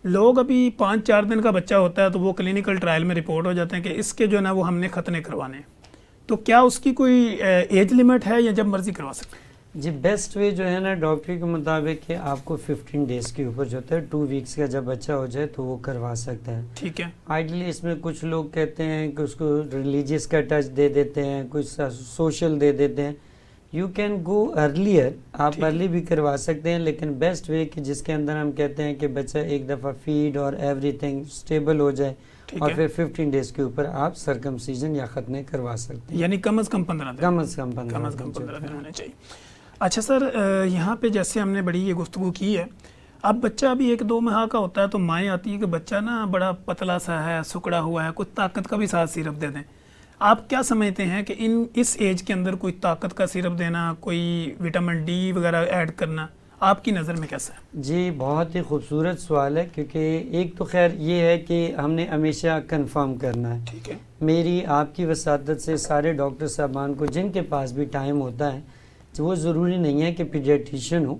لوگ ابھی 5-4 دن کا بچہ ہوتا ہے تو وہ کلینکل ٹرائل میں رپورٹ ہو جاتے ہیں کہ اس کے جو ہے نا وہ ہم نے ختنے کروانے ہیں، تو کیا اس کی کوئی ایج لیمٹ ہے یا جب مرضی کروا سکتے ہیں؟ جی بیسٹ وے جو ہے نا ڈاکٹری کے مطابق کہ آپ کو 15 ڈیز کے اوپر جو ہوتا ہے 2 ویکس کا جب بچہ ہو جائے تو وہ کروا سکتا ہے. ٹھیک ہے. آئیڈلی اس میں کچھ لوگ کہتے ہیں کہ اس کو ریلیجیس کا ٹچ دے دیتے ہیں، کچھ سوشل دے دیتے ہیں. یو کین گو ارلیئر، آپ ارلی بھی کروا سکتے ہیں، لیکن بیسٹ وے کہ جس کے اندر ہم کہتے ہیں کہ بچہ ایک دفعہ فیڈ اور ایوری تھنگ اسٹیبل ہو جائے اور پھر 15 ڈیز کے اوپر آپ سرکمسیژن یا ختنے کروا سکتے ہیں. یعنی کم از کم 15 دن. کم از کم 15 دن ہونے چاہیے. اچھا سر، یہاں پہ جیسے ہم نے بڑی یہ گفتگو کی ہے، اب بچہ ابھی 1-2 ماہ کا ہوتا ہے تو مائیں آتی ہے کہ بچہ نا بڑا پتلا سا ہے، سکڑا ہوا ہے، کچھ طاقت کا بھی ساتھ سیرپ دے دیں. آپ کیا سمجھتے ہیں کہ اس ایج کے اندر کوئی طاقت کا سیرپ دینا، کوئی وٹامن ڈی وغیرہ ایڈ کرنا آپ کی نظر میں کیسا ہے؟ جی بہت ہی خوبصورت سوال ہے، کیونکہ ایک تو خیر یہ ہے کہ ہم نے ہمیشہ کنفرم کرنا ہے. ٹھیک ہے. میری آپ کی وساطت سے سارے ڈاکٹر صاحبان کو جن کے پاس بھی ٹائم ہوتا ہے، وہ ضروری نہیں ہے کہ پیڈیٹریشین ہو،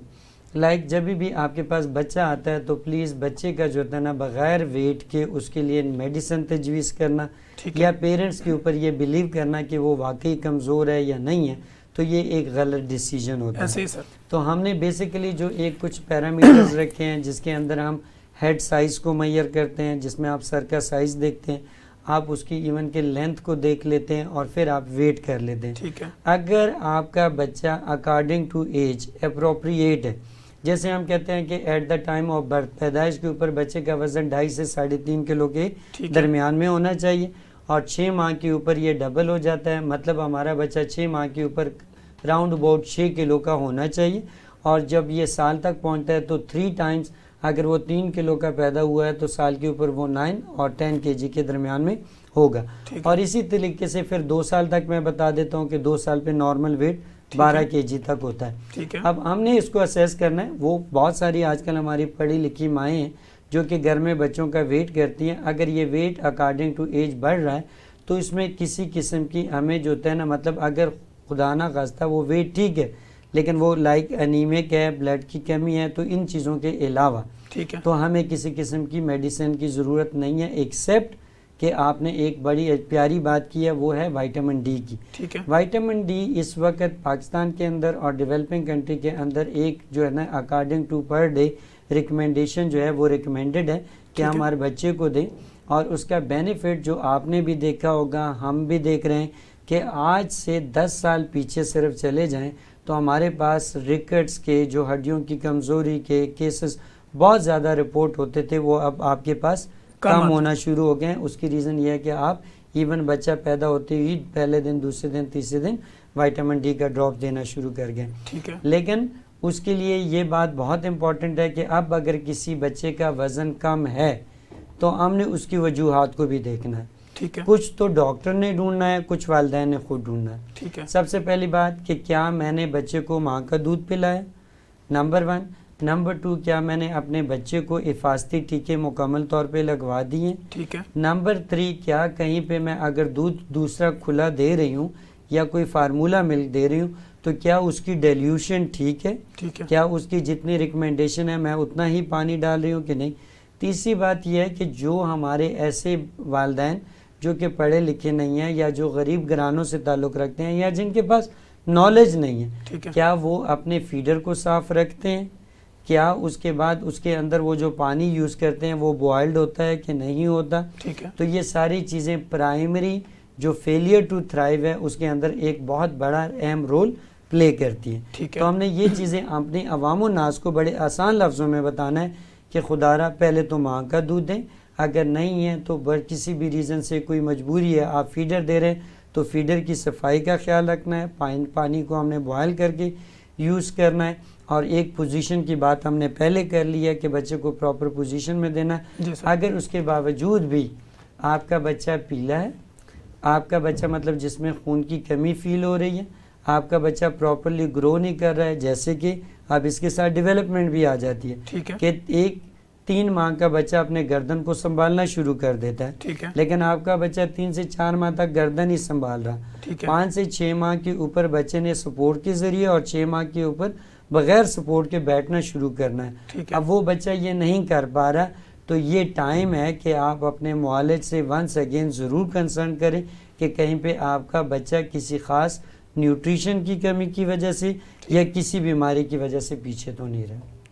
جب بھی آپ کے پاس بچہ آتا ہے تو پلیز بچے کا جو ہوتا ہے نا بغیر ویٹ کے اس کے لیے میڈیسن تجویز کرنا یا پیرنٹس کے اوپر یہ بلیو کرنا کہ وہ واقعی کمزور ہے یا نہیں ہے، تو یہ ایک غلط ڈیسیجن ہوتا ہے. تو ہم نے بیسیکلی جو کچھ پیرامیٹرز رکھے ہیں جس کے اندر ہم ہیڈ سائز کو میئر کرتے ہیں، جس میں آپ سر کا سائز دیکھتے ہیں، آپ اس کی ایون کے لینتھ کو دیکھ لیتے ہیں اور پھر آپ ویٹ کر لیتے ہیں. ٹھیک ہے. اگر آپ کا بچہ اکارڈنگ ٹو ایج اپروپریٹ ہے، جیسے ہم کہتے ہیں کہ at the time of birth, پیدائش کے اوپر بچے کا وزن 2.5 سے 3.5 کلو کے درمیان میں ہونا چاہیے، اور 6 ماہ کے اوپر یہ ڈبل ہو جاتا ہے، مطلب ہمارا بچہ 6 ماہ کے اوپر راؤنڈ اباؤٹ 6 کلو کا ہونا چاہیے، اور جب یہ سال تک پہنچتا ہے تو 3 ٹائمز، اگر وہ 3 کلو کا پیدا ہوا ہے تو سال کے اوپر وہ 9 اور 10 kg کے درمیان میں ہوگا. اور اسی طریقے سے پھر 2 سال تک میں بتا دیتا ہوں کہ 2 سال پہ نارمل ویٹ 12 kg تک ہوتا ہے. اب ہم نے اس کو اسیس کرنا ہے. وہ بہت ساری آج کل ہماری پڑھی لکھی مائیں ہیں جو کہ گھر میں بچوں کا ویٹ کرتی ہیں. اگر یہ ویٹ اکارڈنگ ٹو ایج بڑھ رہا ہے تو اس میں کسی قسم کی ہمیں جو ہوتا ہے نا، مطلب اگر خدا نہ خواستہ وہ ویٹ ٹھیک ہے لیکن وہ انیمک ہے، بلڈ کی کمی ہے، تو ان چیزوں کے علاوہ تو ہمیں کسی قسم کی میڈیسن کی ضرورت نہیں ہے، ایکسیپٹ کہ آپ نے ایک بڑی پیاری بات کی ہے، وہ ہے وائٹامن ڈی کی. وائٹامن ڈی اس وقت پاکستان کے اندر اور ڈیولپنگ کنٹری کے اندر ایک جو ہے نا according to per day recommendation جو ہے وہ ریکمینڈڈ ہے کہ ہمارے بچے کو دیں. اور اس کا بینیفٹ جو آپ نے بھی دیکھا ہوگا، ہم بھی دیکھ رہے ہیں کہ آج سے 10 سال پیچھے صرف چلے جائیں تو ہمارے پاس ریکٹس کے جو ہڈیوں کی کمزوری کے کیسز بہت زیادہ رپورٹ ہوتے تھے، وہ اب آپ کے پاس کم ہونا شروع ہو گئے ہیں. اس کی ریزن یہ ہے کہ آپ ایون بچہ پیدا ہوتے ہی پہلے دن، دوسرے دن، تیسرے دن وائٹامن ڈی کا ڈراپ دینا شروع کر گئے. لیکن اس کے لیے یہ بات بہت امپورٹنٹ ہے کہ اب اگر کسی بچے کا وزن کم ہے تو ہم نے اس کی وجوہات کو بھی دیکھنا ہے. کچھ تو ڈاکٹر نے ڈھونڈنا ہے، کچھ والدین نے خود ڈھونڈنا ہے. سب سے پہلی بات کہ کیا میں نے بچے کو ماں کا دودھ پلایا، نمبر 1. نمبر 2، کیا میں نے اپنے بچے کو حفاظتی ٹیکے مکمل طور پہ لگوا دیے. نمبر 3، کیا کہیں پہ میں اگر دودھ دوسرا کھلا دے رہی ہوں یا کوئی فارمولا ملک دے رہی ہوں تو کیا اس کی ڈیلیوشن ٹھیک ہے، کیا اس کی جتنی ریکمنڈیشن ہے میں اتنا ہی پانی ڈال رہی ہوں کہ نہیں. تیسری بات یہ ہے کہ جو ہمارے ایسے والدین جو کہ پڑھے لکھے نہیں ہیں یا جو غریب گھرانوں سے تعلق رکھتے ہیں یا جن کے پاس نالج نہیں ہے، کیا وہ اپنے فیڈر کو صاف رکھتے ہیں، کیا اس کے بعد اس کے اندر وہ جو پانی یوز کرتے ہیں وہ بوائلڈ ہوتا ہے کہ نہیں ہوتا. تو یہ ساری چیزیں پرائمری جو فیلئر ٹو تھرائیو ہے اس کے اندر ایک بہت بڑا اہم رول پلے کرتی ہیں. تو ہم نے یہ چیزیں اپنی عوام و ناس کو بڑے آسان لفظوں میں بتانا ہے کہ خدا را پہلے تو ماں کا دودھ دیں، اگر نہیں ہے تو کسی بھی ریزن سے کوئی مجبوری ہے آپ فیڈر دے رہے ہیں تو فیڈر کی صفائی کا خیال رکھنا ہے. پانی کو ہم نے بوائل کر کے یوز کرنا ہے. اور ایک پوزیشن کی بات ہم نے پہلے کر لی ہے کہ بچے کو پراپر پوزیشن میں دینا ہے. اگر اس کے باوجود بھی آپ کا بچہ پیلا ہے، آپ کا بچہ مطلب جس میں خون کی کمی فیل ہو رہی ہے، آپ کا بچہ پراپرلی گرو نہیں کر رہا ہے، جیسے کہ اب اس کے ساتھ ڈیولپمنٹ بھی آ جاتی ہے کہ ایک 3 ماہ کا بچہ اپنے گردن کو سنبھالنا شروع کر دیتا ہے، لیکن آپ کا بچہ 3 سے 4 ماہ تک گردن ہی سنبھال رہا. 5 سے 6 ماہ کے اوپر بچے نے سپورٹ کے ذریعے اور 6 ماہ کے اوپر بغیر سپورٹ کے بیٹھنا شروع کرنا ہے. اب وہ بچہ یہ نہیں کر پا رہا تو تو یہ ٹائم ہے کہ آپ اپنے معالج سے ونس اگین ضرور کنسرن کریں کہ کہیں پہ آپ کا بچہ کسی خاص نیوٹریشن کی کمی کی وجہ سے یا کسی بیماری کی وجہ سے پیچھے تو نہیں رہا.